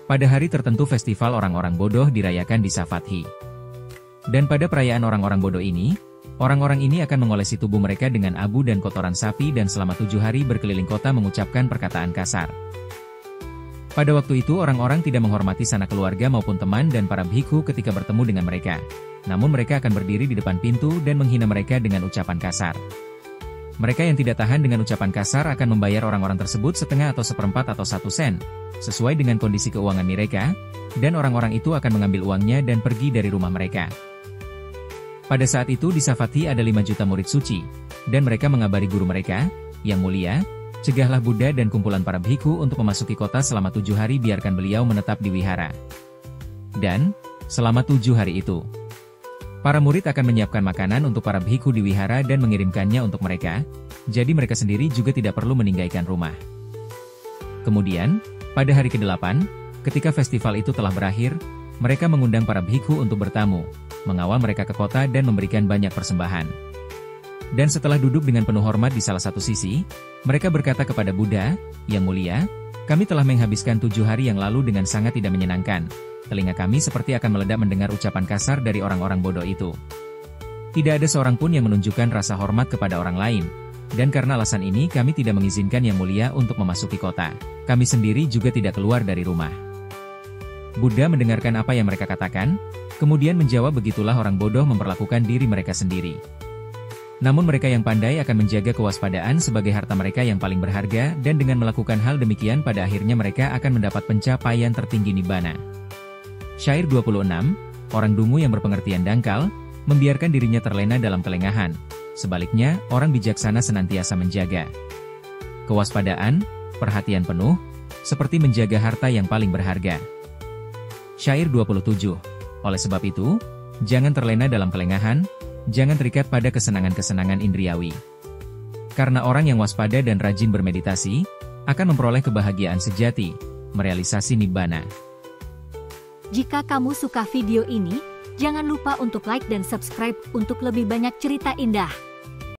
Pada hari tertentu festival orang-orang bodoh dirayakan di Savatthi. Dan pada perayaan orang-orang bodoh ini, orang-orang ini akan mengolesi tubuh mereka dengan abu dan kotoran sapi dan selama 7 hari berkeliling kota mengucapkan perkataan kasar. Pada waktu itu orang-orang tidak menghormati sanak keluarga maupun teman dan para bhikkhu ketika bertemu dengan mereka. Namun mereka akan berdiri di depan pintu dan menghina mereka dengan ucapan kasar. Mereka yang tidak tahan dengan ucapan kasar akan membayar orang-orang tersebut setengah atau seperempat atau 1 sen, sesuai dengan kondisi keuangan mereka, dan orang-orang itu akan mengambil uangnya dan pergi dari rumah mereka. Pada saat itu di Savatthi ada 5 juta murid suci, dan mereka mengabari guru mereka, Yang Mulia, cegahlah Buddha dan kumpulan para bhikkhu untuk memasuki kota selama 7 hari biarkan beliau menetap di wihara. Dan, selama 7 hari itu, para murid akan menyiapkan makanan untuk para bhikkhu di wihara dan mengirimkannya untuk mereka, jadi mereka sendiri juga tidak perlu meninggalkan rumah. Kemudian, pada hari ke-8, ketika festival itu telah berakhir, mereka mengundang para bhikkhu untuk bertamu, mengawal mereka ke kota dan memberikan banyak persembahan. Dan setelah duduk dengan penuh hormat di salah satu sisi, mereka berkata kepada Buddha, Yang Mulia, kami telah menghabiskan 7 hari yang lalu dengan sangat tidak menyenangkan. Telinga kami seperti akan meledak mendengar ucapan kasar dari orang-orang bodoh itu. Tidak ada seorang pun yang menunjukkan rasa hormat kepada orang lain. Dan karena alasan ini kami tidak mengizinkan Yang Mulia untuk memasuki kota. Kami sendiri juga tidak keluar dari rumah. Buddha mendengarkan apa yang mereka katakan, kemudian menjawab begitulah orang bodoh memperlakukan diri mereka sendiri. Namun mereka yang pandai akan menjaga kewaspadaan sebagai harta mereka yang paling berharga dan dengan melakukan hal demikian pada akhirnya mereka akan mendapat pencapaian tertinggi Nibbana. Syair 26, orang dungu yang berpengertian dangkal, membiarkan dirinya terlena dalam kelengahan. Sebaliknya, orang bijaksana senantiasa menjaga kewaspadaan, perhatian penuh, seperti menjaga harta yang paling berharga. Syair 27, oleh sebab itu, jangan terlena dalam kelengahan, jangan terikat pada kesenangan-kesenangan indriawi. Karena orang yang waspada dan rajin bermeditasi, akan memperoleh kebahagiaan sejati, merealisasi Nibbana. Jika kamu suka video ini, jangan lupa untuk like dan subscribe untuk lebih banyak cerita indah.